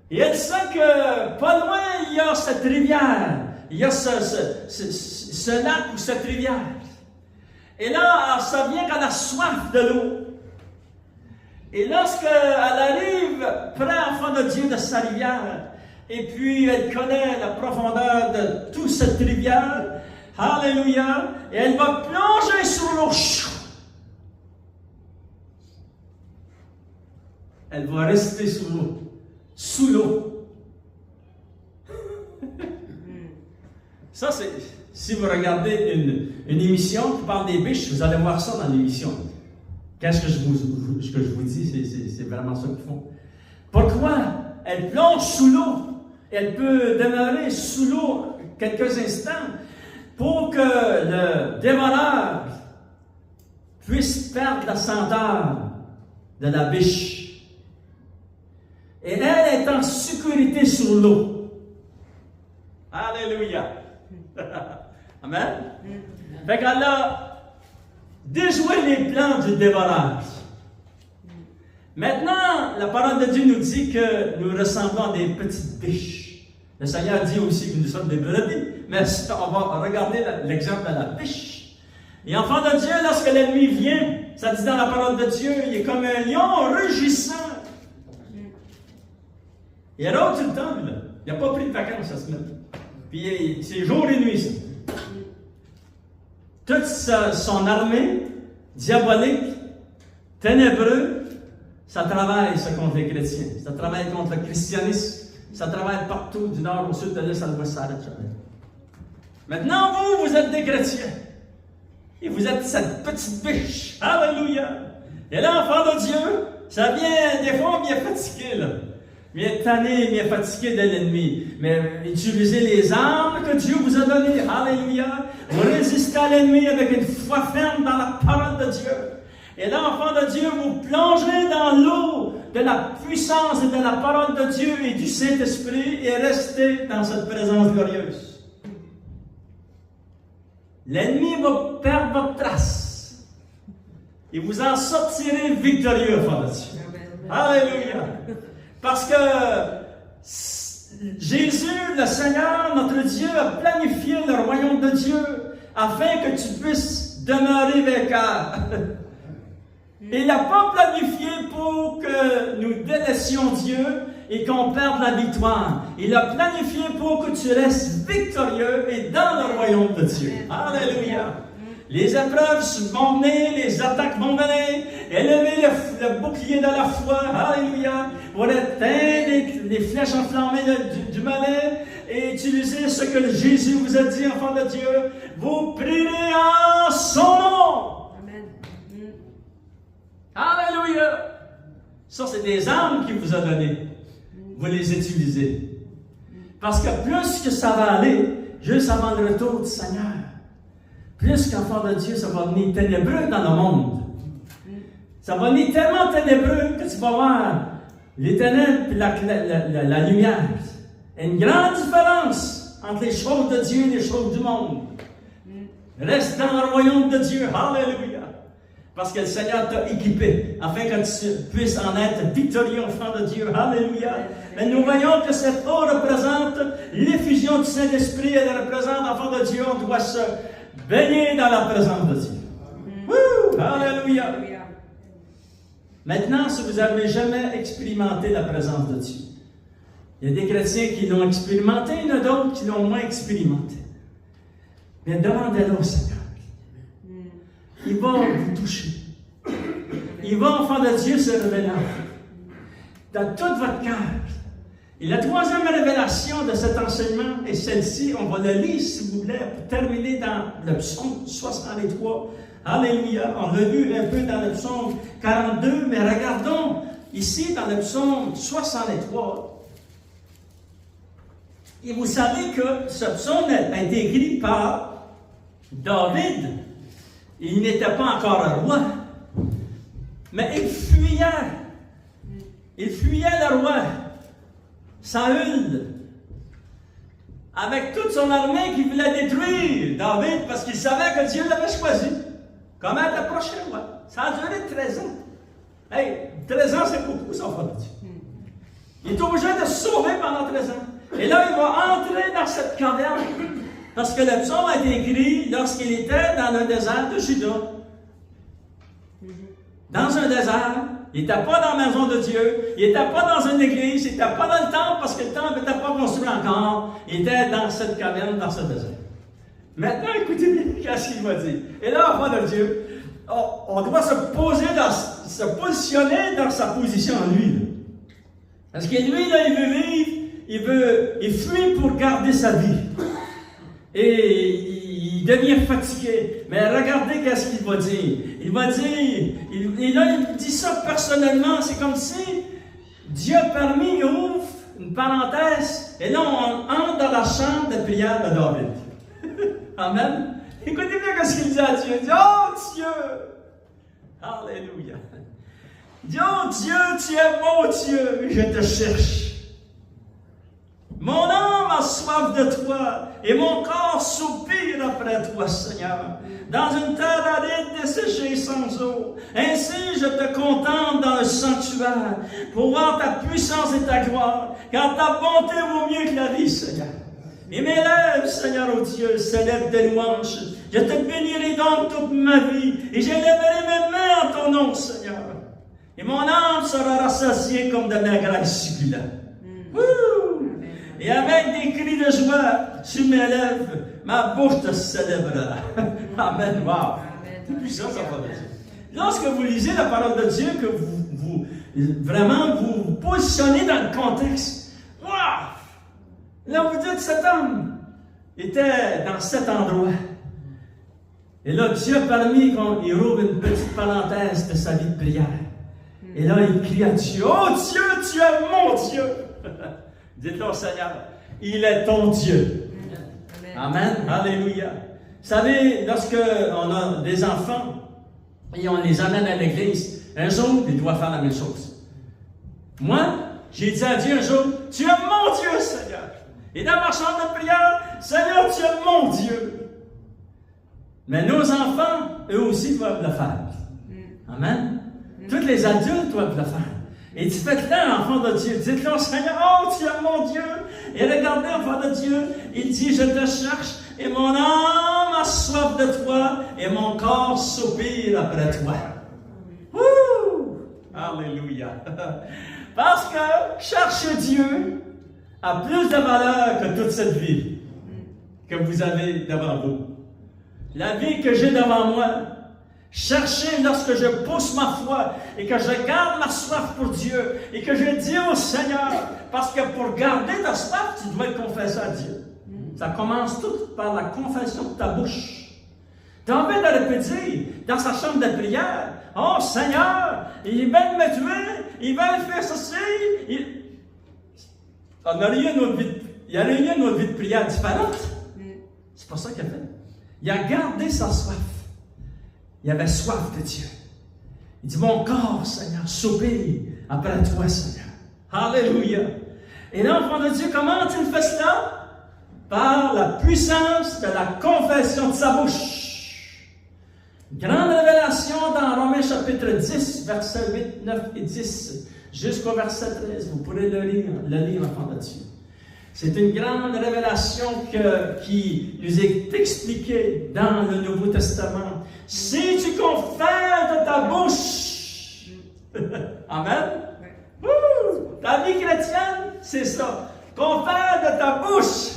Et elle sait que pas loin, il y a cette rivière. Il y a ce lac ou cette rivière. Et là, ça vient qu'elle a soif de l'eau. Et lorsqu'elle arrive près, enfant de Dieu, de sa rivière, et puis elle connaît la profondeur de toute cette rivière, alléluia, et elle va plonger sur l'eau. Elle va rester sous l'eau. Ça, c'est, si vous regardez une émission qui parle des biches, vous allez voir ça dans l'émission. Qu'est-ce que je vous dis? C'est vraiment ça qu'ils font. Pourquoi? Elle plonge sous l'eau. Elle peut demeurer sous l'eau quelques instants pour que le dévoreur puisse perdre la senteur de la biche. Et elle est en sécurité sur l'eau. Alléluia. Amen. Fait qu'elle a déjoué les plans du dévoreur. Maintenant, la parole de Dieu nous dit que nous ressemblons à des petites biches. Le Seigneur dit aussi que nous sommes des brebis. Mais on va regarder l'exemple de la biche. Et enfant de Dieu, lorsque l'ennemi vient, ça dit dans la parole de Dieu, il est comme un lion rugissant. Il rôde tout le temps, lui, là. Il n'a pas pris de vacances cette semaine. Puis c'est jour et nuit, ça. Toute son armée diabolique, ténébreux, ça travaille ça contre les chrétiens. Ça travaille contre le christianisme. Ça travaille partout, du nord au sud, de l'est à l'ouest, ça arrête jamais. Maintenant, vous êtes des chrétiens. Et vous êtes cette petite biche. Alléluia. Et là, enfant de Dieu, ça vient, des fois, bien fatigué, là. Bien tanné, bien fatigué de l'ennemi. Mais utilisez les armes que Dieu vous a données. Alléluia. Vous résistez à l'ennemi avec une foi ferme dans la parole de Dieu. Et là, enfant de Dieu, vous plongez dans l'eau de la puissance et de la parole de Dieu et du Saint-Esprit et restez dans cette présence glorieuse. L'ennemi va perdre votre trace. Et vous en sortirez victorieux, enfant de Dieu. Alléluia. Parce que Jésus, le Seigneur, notre Dieu, a planifié le royaume de Dieu afin que tu puisses demeurer vainqueur. Il n'a pas planifié pour que nous délaissions Dieu et qu'on perde la victoire. Il a planifié pour que tu restes victorieux et dans le royaume de Dieu. Alléluia. Les épreuves vont venir, les attaques vont venir. Élevez le bouclier de la foi. Alléluia. Pour éteindre les flèches enflammées du malin et utiliser ce que Jésus vous a dit, enfant de Dieu. Vous prierez en son nom. Alléluia! Ça, c'est des armes qu'il vous a données. Vous les utilisez. Parce que plus que ça va aller, juste avant le retour du Seigneur, plus qu'enfant de Dieu, ça va venir ténébreux dans le monde. Ça va venir tellement ténébreux que tu vas voir les ténèbres et la lumière. Il y a une grande différence entre les choses de Dieu et les choses du monde. Reste dans le royaume de Dieu. Alléluia! Parce que le Seigneur t'a équipé, afin que tu puisses en être victorieux, enfant de Dieu. Alléluia. Mais nous voyons que cette eau représente l'effusion du Saint-Esprit. Elle représente, enfant de Dieu, on doit se baigner dans la présence de Dieu. Woo! Alléluia. Maintenant, si vous n'avez jamais expérimenté la présence de Dieu, il y a des chrétiens qui l'ont expérimenté, il y en a d'autres qui l'ont moins expérimenté. Mais demandez-le au Seigneur. Il va vous toucher. Il va, enfant de Dieu, se révéler dans tout votre cœur. Et la troisième révélation de cet enseignement est celle-ci. On va le lire, si vous voulez, pour terminer dans le psaume 63. Alléluia. On l'a lu un peu dans le psaume 42, mais regardons ici dans le psaume 63. Et vous savez que ce psaume a été écrit par David. Il n'était pas encore un roi, mais il fuyait. Il fuyait le roi, Saül, avec toute son armée qui voulait détruire David parce qu'il savait que Dieu l'avait choisi comme être le prochain roi. Ça a duré 13 ans. Hey, 13 ans, c'est beaucoup, ça, enfant de Dieu. Il est obligé de se sauver pendant 13 ans. Et là, il va entrer dans cette caverne. Parce que le psaume a été écrit lorsqu'il était dans le désert de Juda. Dans un désert, il n'était pas dans la maison de Dieu, il n'était pas dans une église, il n'était pas dans le temple parce que le temple n'était pas construit encore. Il était dans cette caverne, dans ce désert. Maintenant, écoutez bien ce qu'il va dire. Et là, enfant de Dieu, on doit se positionner dans sa position en lui. Parce que lui, là, il veut vivre, il fuit pour garder sa vie. Et il devient fatigué. Mais regardez qu'est-ce qu'il va dire. Il va dire, et là il dit ça personnellement, c'est comme si Dieu a permis, il ouvre une parenthèse, et là on entre dans la chambre de prière de David. Amen. Écoutez bien ce qu'il dit à Dieu. Il dit, oh Dieu! Alléluia. Il dit, oh Dieu, tu es mon Dieu, je te cherche. Mon âme a soif de toi, et mon corps soupire après toi, Seigneur. Dans une terre aride desséchée sans eau. Ainsi, je te contemple dans le sanctuaire, pour voir ta puissance et ta gloire, car ta bonté vaut mieux que la vie, Seigneur. Et mes lèvres, Seigneur, ô Dieu, s'élèvent des louanges. Je te bénirai donc toute ma vie, et j'élèverai mes mains en ton nom, Seigneur. Et mon âme sera rassasiée comme de la graisse succulente. Et avec des cris de joie sur mes lèvres, ma bouche te célébrera. Amen. Wow. C'est puissant, ça va dire. Lorsque vous lisez la parole de Dieu, que vous vraiment vous positionnez dans le contexte, wow! Là, vous dites, cet homme était dans cet endroit. Et là, Dieu a permis qu'il rouvre une petite parenthèse de sa vie de prière. Et là, il crie à Dieu, oh Dieu, tu es mon Dieu! Dites-le au Seigneur, il est ton Dieu. Amen. Alléluia. Vous savez, lorsqu'on a des enfants et on les amène à l'église, un jour, ils doivent faire la même chose. Moi, j'ai dit à Dieu un jour, tu es mon Dieu, Seigneur. Et dans ma chambre de prière, Seigneur, tu es mon Dieu. Mais nos enfants, eux aussi, doivent le faire. Amen. Tous les adultes doivent le faire. Et tu faites-le, enfant de Dieu. Dites-le au Seigneur, oh, tu es mon Dieu. Et regardez, enfant de Dieu, il dit, je te cherche, et mon âme a soif de toi, et mon corps soupire après toi. Alléluia. Parce que chercher Dieu a plus de valeur que toute cette vie que vous avez devant vous. La vie que j'ai devant moi, chercher lorsque je pousse ma foi et que je garde ma soif pour Dieu et que je dis au Seigneur, parce que pour garder ta soif, tu dois le confesser à Dieu. Ça commence tout par la confession de ta bouche. Tu as envie de répéter dans sa chambre de prière, « Oh Seigneur, ils veulent me tuer, ils veulent faire ceci. » Il n'y a rien notre vie de prière différente. C'est pas ça qu'il a fait. Il a gardé sa soif. Il avait soif de Dieu. Il dit, mon corps, Seigneur, soupire après toi, Seigneur. Alléluia. Et l'enfant de Dieu, comment il fait cela? Par la puissance de la confession de sa bouche. Grande révélation dans Romains chapitre 10, versets 8, 9 et 10, jusqu'au verset 13. Vous pourrez le lire, enfant de Dieu. C'est une grande révélation qui nous est expliquée dans le Nouveau Testament. Si tu confesses de ta bouche, Amen. Ta vie chrétienne, c'est ça. Confesse de ta bouche.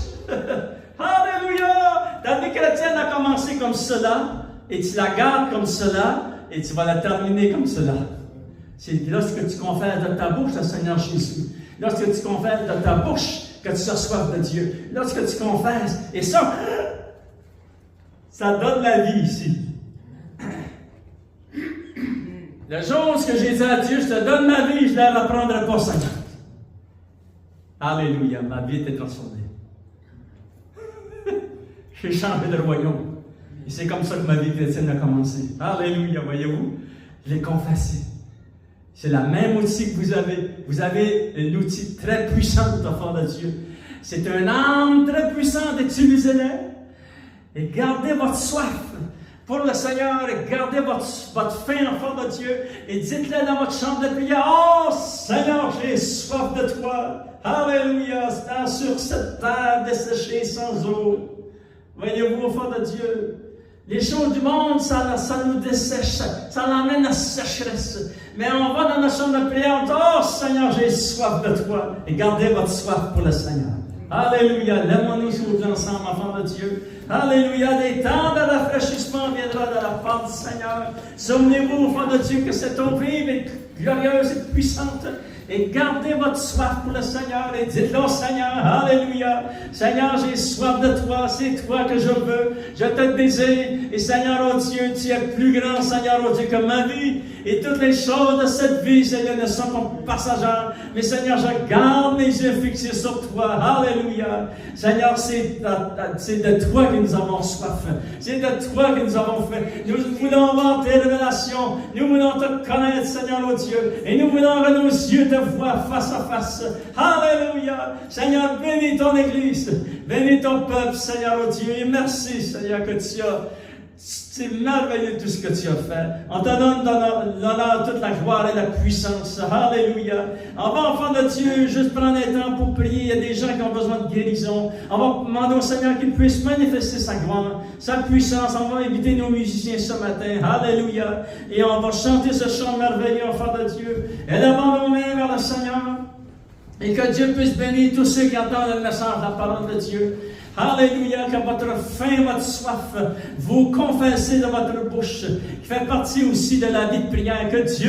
Alléluia. Ta vie chrétienne a commencé comme cela, et tu la gardes comme cela, et tu vas la terminer comme cela. C'est lorsque tu confesses de ta bouche le Seigneur Jésus. Lorsque tu confesses de ta bouche que tu as soif de Dieu. Lorsque tu confesses, et ça donne la vie ici. Le jour où j'ai dit à Dieu, je te donne ma vie, je ne la reprendrai pas, Seigneur. Alléluia, ma vie était transformée. J'ai changé de royaume. Et c'est comme ça que ma vie chrétienne a commencé. Alléluia, voyez-vous? Je l'ai confessé. C'est la même outil que vous avez. Vous avez un outil très puissant, enfant de Dieu. C'est un âme très puissante, utilisez-le. Et gardez votre soif pour le Seigneur. Et gardez votre faim, enfant de Dieu. Et dites-le dans votre chambre de prière. Oh, Seigneur, j'ai soif de toi. Alléluia. Sur cette terre desséchée sans eau. Voyez-vous, enfant de Dieu. Les choses du monde, ça nous dessèche, ça l'amène à sécheresse. Mais on va dans notre chambre de prière, on dit, oh Seigneur, j'ai soif de toi. Et gardez votre soif pour le Seigneur. Alléluia. Lève-nous aujourd'hui ensemble, enfants de Dieu. Alléluia. Des temps de rafraîchissement viendra de la part du Seigneur. Souvenez-vous, enfants de Dieu, que cette eau vive est glorieuse et puissante. Et gardez votre soif pour le Seigneur et dites-le au Seigneur, Alléluia. Seigneur, j'ai soif de toi, c'est toi que je veux, je te désire. Et Seigneur, oh Dieu, tu es plus grand, Seigneur, oh Dieu, que ma vie. Et toutes les choses de cette vie, Seigneur, ne sont pas passagères. Mais Seigneur, je garde mes yeux fixés sur toi, Alléluia. Seigneur, c'est de toi que nous avons soif. C'est de toi que nous avons fait. Nous voulons avoir tes révélations. Nous voulons te connaître, Seigneur, oh Dieu. Et nous voulons que nos yeux te voient face à face. Alléluia. Seigneur, bénis ton Église. Bénis ton peuple, Seigneur, oh Dieu. Et merci, Seigneur, que tu as. C'est merveilleux tout ce que tu as fait. On te donne l'honneur, toute la gloire et la puissance. Alléluia. On va, enfant de Dieu, juste prendre un temps pour prier. Il y a des gens qui ont besoin de guérison. On va demander au Seigneur qu'il puisse manifester sa gloire, sa puissance. On va inviter nos musiciens ce matin. Alléluia. Et on va chanter ce chant merveilleux, enfant de Dieu. Élevons nos mains vers le Seigneur. Et que Dieu puisse bénir tous ceux qui entendent le message, la parole de Dieu. Alléluia, que votre faim, votre soif, vous confessez de votre bouche, qui fait partie aussi de la vie de prière, que Dieu